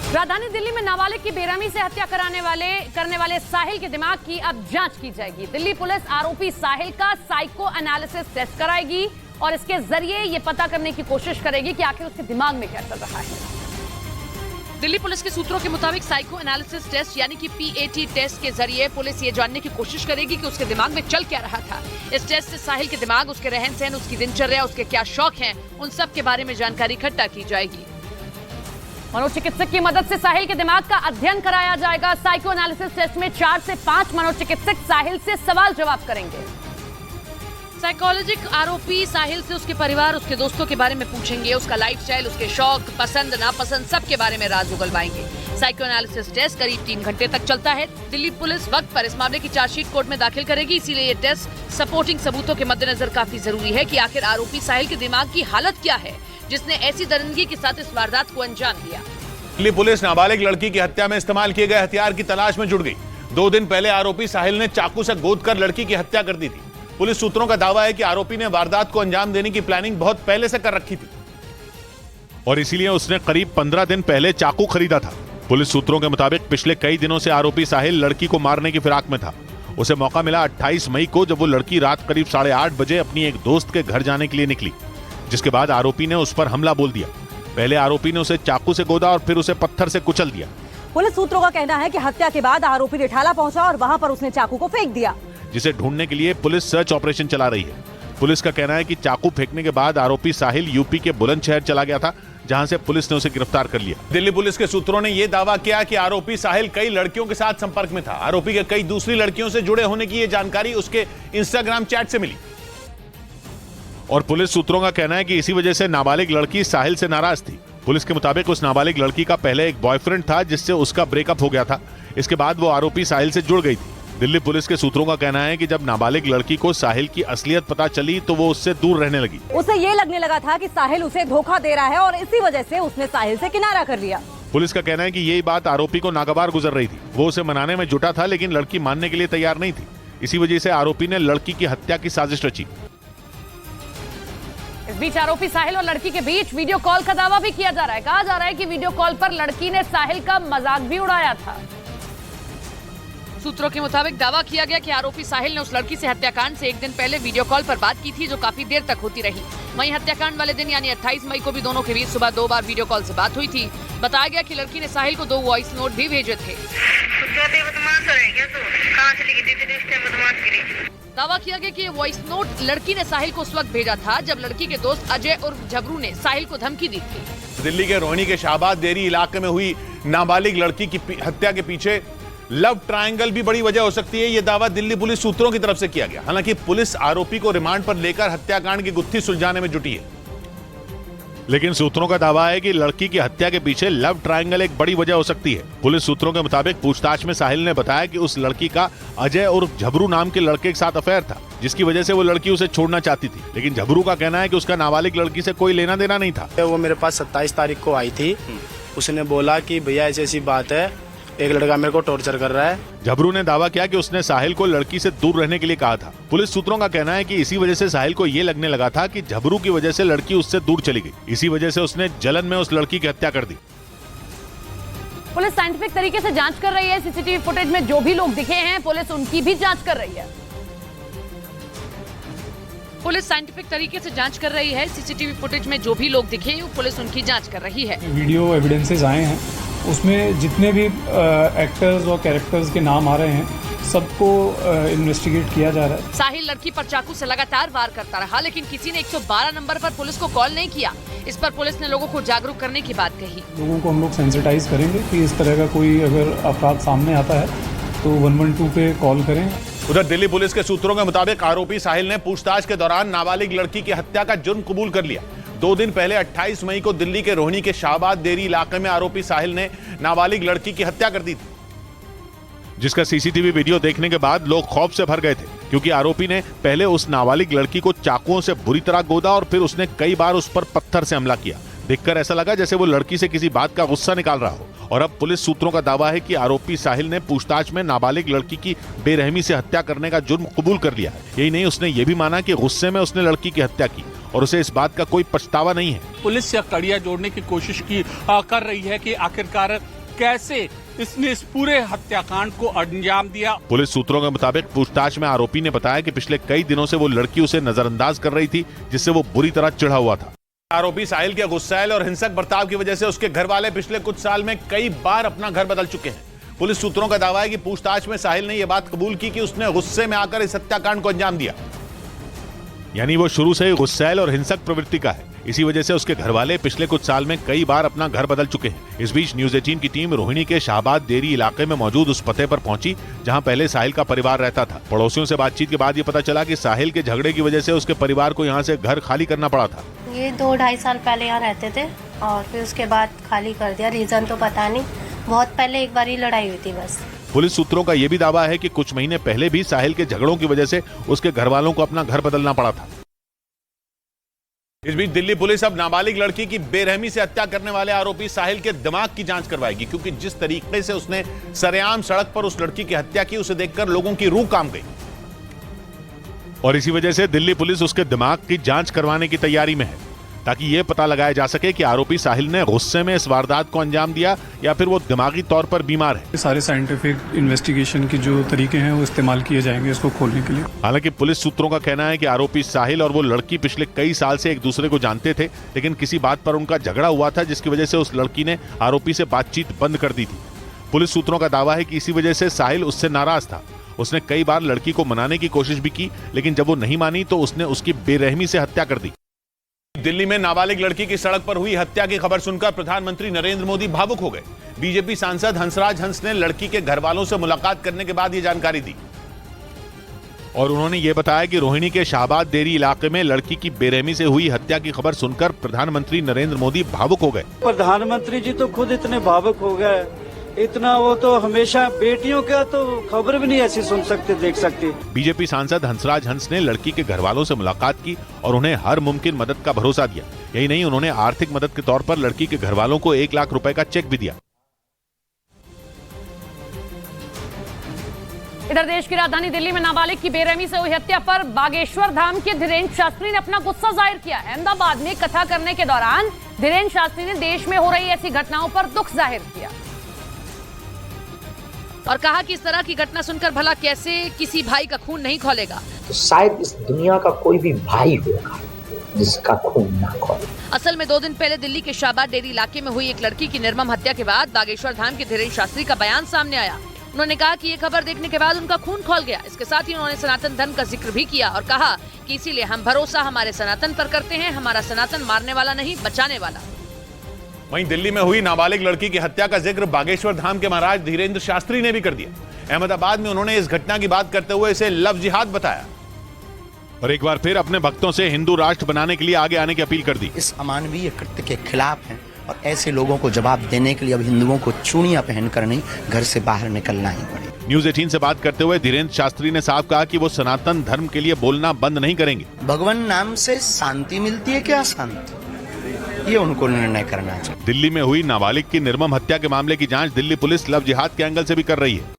राजधानी दिल्ली में नाबालिग की बेरहमी से हत्या करने वाले साहिल के दिमाग की अब जांच की जाएगी। दिल्ली पुलिस आरोपी साहिल का साइको एनालिसिस टेस्ट कराएगी और इसके जरिए यह पता करने की कोशिश करेगी कि आखिर उसके दिमाग में क्या चल रहा है। दिल्ली पुलिस के सूत्रों के मुताबिक साइको एनालिसिस टेस्ट यानी कि PAT टेस्ट के जरिए पुलिस ये जानने की कोशिश करेगी कि उसके दिमाग में चल क्या रहा था। इस टेस्ट से साहिल के दिमाग, उसके रहन सहन, उसकी दिनचर्या, उसके क्या शौक हैं, उन सब के बारे में जानकारी इकट्ठा की जाएगी। मनोचिकित्सक की मदद से साहिल के दिमाग का अध्ययन कराया जाएगा। साइको एनालिसिस टेस्ट में 4 से 5 मनोचिकित्सक साहिल से सवाल जवाब करेंगे। साइकोलॉजिस्ट आरोपी साहिल से उसके परिवार, उसके दोस्तों के बारे में पूछेंगे, उसका लाइफस्टाइल, उसके शौक, पसंद नापसंद, सब के बारे में राज उगलवाएंगे। साइको एनालिसिस टेस्ट करीब 3 घंटे तक चलता है। दिल्ली पुलिस वक्त पर इस मामले की चार्जशीट कोर्ट में दाखिल करेगी, इसीलिए ये टेस्ट सपोर्टिंग सबूतों के मद्देनजर काफी जरूरी है कि आखिर आरोपी साहिल के दिमाग की हालत क्या है जिसने ऐसी दरिंदगी के साथ इस वारदात को अंजाम दिया। दिल्ली पुलिस नाबालिग लड़की की हत्या में इस्तेमाल किए गए हथियार की तलाश में जुट गई। 2 दिन पहले आरोपी साहिल ने चाकू से गोदकर लड़की की हत्या कर दी थी। पुलिस सूत्रों का दावा है कि आरोपी ने वारदात को अंजाम देने की प्लानिंग बहुत पहले से कर रखी थी और इसीलिए उसने करीब 15 दिन पहले चाकू खरीदा था। पुलिस सूत्रों के मुताबिक पिछले कई दिनों से आरोपी साहिल लड़की को मारने की फिराक में था। उसे मौका मिला 28 मई को, जब वो लड़की रात करीब 8:30 बजे अपनी एक दोस्त के घर जाने के लिए निकली, जिसके बाद आरोपी ने उस पर हमला बोल दिया। पहले आरोपी ने उसे चाकू से गोदा और फिर उसे पत्थर से कुचल दिया। पुलिस सूत्रों का कहना है कि हत्या के बाद आरोपी रिठाला पहुंचा और वहां पर उसने चाकू को फेंक दिया, जिसे ढूंढने के लिए पुलिस सर्च ऑपरेशन चला रही है। पुलिस का कहना है कि चाकू फेंकने के बाद आरोपी साहिल यूपी के बुलंदशहर चला गया था, जहां से पुलिस ने उसे गिरफ्तार कर लिया। दिल्ली पुलिस के सूत्रों ने यह दावा किया कि आरोपी साहिल कई लड़कियों के साथ संपर्क में था। आरोपी के कई दूसरी लड़कियों से जुड़े होने की यह जानकारी उसके इंस्टाग्राम चैट से मिली और पुलिस सूत्रों का कहना है कि इसी वजह से नाबालिग लड़की साहिल से नाराज थी। पुलिस के मुताबिक उस नाबालिग लड़की का पहले एक बॉयफ्रेंड था, जिससे उसका ब्रेकअप हो गया था। इसके बाद वो आरोपी साहिल से जुड़ गई थी। दिल्ली पुलिस के सूत्रों का कहना है कि जब नाबालिग लड़की को साहिल की असलियत पता चली तो वो उससे दूर रहने लगी। उसे ये लगने लगा था कि साहिल उसे धोखा दे रहा है और इसी वजह से उसने साहिल से किनारा कर लिया। पुलिस का कहना है कि यही बात आरोपी को नागवार गुजर रही थी। वो उसे मनाने में जुटा था, लेकिन लड़की मानने के लिए तैयार नहीं थी। इसी वजह से आरोपी ने लड़की की हत्या की साजिश रची। इस बीच आरोपी साहिल और लड़की के बीच वीडियो कॉल का दावा भी किया जा रहा है। कहा जा रहा है कि वीडियो कॉल पर लड़की ने साहिल का मजाक भी उड़ाया था। सूत्रों के मुताबिक दावा किया गया कि आरोपी साहिल ने उस लड़की से हत्याकांड से 1 दिन पहले वीडियो कॉल पर बात की थी, जो काफी देर तक होती रही। वहीं हत्याकांड वाले दिन यानी 28 मई को भी दोनों के बीच सुबह 2 बार वीडियो कॉल से बात हुई थी। बताया गया कि लड़की ने साहिल को 2 वॉइस नोट भी भेजे थे। दावा किया गया कि ये वॉइस नोट लड़की ने साहिल को उस वक्त भेजा था जब लड़की के दोस्त अजय उर्फ झबरू ने साहिल को धमकी दी थी। दिल्ली के रोहिणी के शाहबाद देरी इलाके में हुई नाबालिग लड़की की हत्या के पीछे लव ट्रायंगल भी बड़ी वजह हो सकती है। यह दावा दिल्ली पुलिस सूत्रों की तरफ से किया गया। हालांकि पुलिस आरोपी को रिमांड पर लेकर हत्याकांड की गुत्थी सुलझाने में जुटी है, लेकिन सूत्रों का दावा है कि लड़की की हत्या के पीछे लव ट्रायंगल एक बड़ी वजह हो सकती है। पुलिस सूत्रों के मुताबिक पूछताछ में साहिल ने बताया कि उस लड़की का अजय उर्फ झबरू नाम के लड़के के साथ अफेयर था, जिसकी वजह से वो लड़की उसे छोड़ना चाहती थी। लेकिन झबरू का कहना है कि उसका नाबालिग लड़की से कोई लेना देना नहीं था। वो मेरे पास 27 तारीख को आई थी। उसने बोला कि भैया ऐसी ऐसी बात है, एक लड़का मेरे को टॉर्चर कर रहा है। झबरू ने दावा किया कि उसने साहिल को लड़की से दूर रहने के लिए कहा था। पुलिस सूत्रों का कहना है कि इसी वजह से साहिल को ये लगने लगा था कि झबरू की वजह से लड़की उससे दूर चली गई। इसी वजह से उसने जलन में उस लड़की की हत्या कर दी। पुलिस साइंटिफिक तरीके से जांच कर रही है। सीसीटीवी फुटेज में जो भी लोग दिखे हैं, पुलिस उनकी भी जांच कर रही है। पुलिस साइंटिफिक तरीके से जांच कर रही है। सीसीटीवी फुटेज में जो भी लोग दिखे, पुलिस उनकी जांच कर रही है। वीडियो एविडेंसेस आए हैं, उसमें जितने भी एक्टर्स और कैरेक्टर्स के नाम आ रहे हैं, सबको इन्वेस्टिगेट किया जा रहा है। साहिल लड़की पर चाकू से लगातार वार करता रहा, लेकिन किसी ने 112 नंबर पर पुलिस को कॉल नहीं किया। इस पर पुलिस ने लोगों को जागरूक करने की बात कही। लोगों को हम लोग सेंसिटाइज करेंगे कि इस तरह का कोई अगर अपराध सामने आता है तो 112 पे कॉल करें। उधर दिल्ली पुलिस के सूत्रों के मुताबिक आरोपी साहिल ने पूछताछ के दौरान नाबालिग लड़की की हत्या का जुर्म कबूल कर लिया। 2 दिन पहले 28 मई को दिल्ली के रोहिणी के शाहबाद देरी इलाके में आरोपी साहिल ने नाबालिग लड़की की हत्या कर दी थी, जिसका सीसीटीवी वीडियो देखने के बाद लोग खौफ से भर गए थे, क्योंकि आरोपी ने पहले उस नाबालिग लड़की को चाकुओं से बुरी तरह गोदा और फिर उसने कई बार उस पर पत्थर से हमला किया। देखकर ऐसा लगा जैसे वो लड़की से किसी बात का गुस्सा निकाल रहा हो। और अब पुलिस सूत्रों का दावा है कि आरोपी साहिल ने पूछताछ में नाबालिग लड़की की बेरहमी से हत्या करने का जुर्म कबूल कर लिया है। यही नहीं, उसने ये भी माना कि गुस्से में उसने लड़की की हत्या की और उसे इस बात का कोई पछतावा नहीं है। पुलिस यह कड़ियां जोड़ने की कोशिश कर रही है कि आखिरकार कैसे इसने इस पूरे हत्याकांड को अंजाम दिया। पुलिस सूत्रों के मुताबिक पूछताछ में आरोपी ने बताया कि पिछले कई दिनों से वो लड़की उसे नजरअंदाज कर रही थी, जिससे वो बुरी तरह चिढ़ा हुआ था। आरोपी साहिल के गुस्सैल और हिंसक बर्ताव की वजह से उसके घर वाले पिछले कुछ साल में कई बार अपना घर बदल चुके हैं। पुलिस सूत्रों का दावा है कि पूछताछ में साहिल ने यह बात कबूल की कि उसने गुस्से में आकर इस हत्याकांड को अंजाम दिया। यानी वो शुरू से ही गुस्सैल और हिंसक प्रवृत्ति का है। इसी वजह से उसके घर वाले पिछले कुछ साल में कई बार अपना घर बदल चुके हैं। इस बीच न्यूज 18 की टीम रोहिणी के शाहबाद देरी इलाके में मौजूद उस पते पर पहुंची जहां पहले साहिल का परिवार रहता था। पड़ोसियों से बातचीत के बाद ये पता चला कि साहिल के झगड़े की वजह से उसके परिवार को यहाँ से घर खाली करना पड़ा था। ये 2-2.5 साल पहले यहाँ रहते थे और फिर उसके बाद खाली कर दिया। रीजन तो पता नहीं, बहुत पहले एक बार ही लड़ाई हुई थी बस। पुलिस सूत्रों का यह भी दावा है कि कुछ महीने पहले भी साहिल के झगड़ों की वजह से उसके घर वालों को अपना घर बदलना पड़ा था। इस बीच दिल्ली पुलिस अब नाबालिग लड़की की बेरहमी से हत्या करने वाले आरोपी साहिल के दिमाग की जांच करवाएगी, क्योंकि जिस तरीके से उसने सरेआम सड़क पर उस लड़की की हत्या की, उसे देखकर लोगों की रूह कांप गई। और इसी वजह से दिल्ली पुलिस उसके दिमाग की जांच करवाने की तैयारी में है, ताकि यह पता लगाया जा सके कि आरोपी साहिल ने गुस्से में इस वारदात को अंजाम दिया या फिर वो दिमागी तौर पर बीमार है। सारे साइंटिफिक इन्वेस्टिगेशन की जो तरीके हैं वो इस्तेमाल किए जाएंगे इसको खोलने के लिए। हालांकि पुलिस सूत्रों का कहना है कि आरोपी साहिल और वो लड़की पिछले कई साल से एक दूसरे को जानते थे, लेकिन किसी बात पर उनका झगड़ा हुआ था, जिसकी वजह से उस लड़की ने आरोपी से बातचीत बंद कर दी थी। पुलिस सूत्रों का दावा है कि इसी वजह से साहिल उससे नाराज था। उसने कई बार लड़की को मनाने की कोशिश भी की, लेकिन जब वो नहीं मानी तो उसने उसकी बेरहमी से हत्या कर दी। दिल्ली में नाबालिग लड़की की सड़क पर हुई हत्या की खबर सुनकर प्रधानमंत्री नरेंद्र मोदी भावुक हो गए। बीजेपी सांसद हंसराज हंस ने लड़की के घर वालों से मुलाकात करने के बाद यह जानकारी दी और उन्होंने ये बताया कि रोहिणी के शाहबाद देरी इलाके में लड़की की बेरहमी से हुई हत्या की खबर सुनकर प्रधानमंत्री नरेंद्र मोदी भावुक हो गए। प्रधानमंत्री जी तो खुद इतने भावुक हो गए, इतना वो तो हमेशा बेटियों का तो खबर भी नहीं ऐसी सुन सकते देख सकते। बीजेपी सांसद हंसराज हंस ने लड़की के घर वालों से मुलाकात की और उन्हें हर मुमकिन मदद का भरोसा दिया। यही नहीं, उन्होंने आर्थिक मदद के तौर पर लड़की के घर वालों को 1 लाख रुपए का चेक भी दिया। इधर देश की राजधानी दिल्ली में नाबालिग की बेरहमी से हुई हत्या पर बागेश्वर धाम के धीरेन्द्र शास्त्री ने अपना गुस्सा जाहिर किया। अहमदाबाद में कथा करने के दौरान धीरेन्द्र शास्त्री ने देश में हो रही ऐसी घटनाओं पर दुख जाहिर किया और कहा कि इस तरह की घटना सुनकर भला कैसे किसी भाई का खून नहीं खौलेगा। तो शायद इस दुनिया का कोई भी भाई होगा जिसका खून ना खौले। असल में 2 दिन पहले दिल्ली के शाहबाद डेरी इलाके में हुई एक लड़की की निर्मम हत्या के बाद बागेश्वर धाम के धीरेन्द्र शास्त्री का बयान सामने आया। उन्होंने कहा कि ये खबर देखने के बाद उनका खून खौल गया। इसके साथ ही उन्होंने सनातन धर्म का जिक्र भी किया और कहा कि इसीलिए हम भरोसा हमारे सनातन पर करते हैं। हमारा सनातन मारने वाला नहीं, बचाने वाला। वहीं दिल्ली में हुई नाबालिग लड़की की हत्या का जिक्र बागेश्वर धाम के महाराज धीरेन्द्र शास्त्री ने भी कर दिया। अहमदाबाद में उन्होंने इस घटना की बात करते हुए इसे लव जिहाद बताया और एक बार फिर अपने भक्तों से हिंदू राष्ट्र बनाने के लिए आगे आने की अपील कर दी। इस अमानवीय कृत्य के खिलाफ हैं और ऐसे लोगों को जवाब देने के लिए अब हिंदुओं को चूड़ियां पहनकर नहीं, घर से बाहर निकलना ही पड़े। न्यूज 18 से बात करते हुए धीरेन्द्र शास्त्री ने साफ कहा कि वो सनातन धर्म के लिए बोलना बंद नहीं करेंगे। भगवान नाम से शांति मिलती है क्या शांति, ये उनको निर्णय करना चाहिए। दिल्ली में हुई नाबालिग की निर्मम हत्या के मामले की जांच दिल्ली पुलिस लव जिहाद के एंगल से भी कर रही है।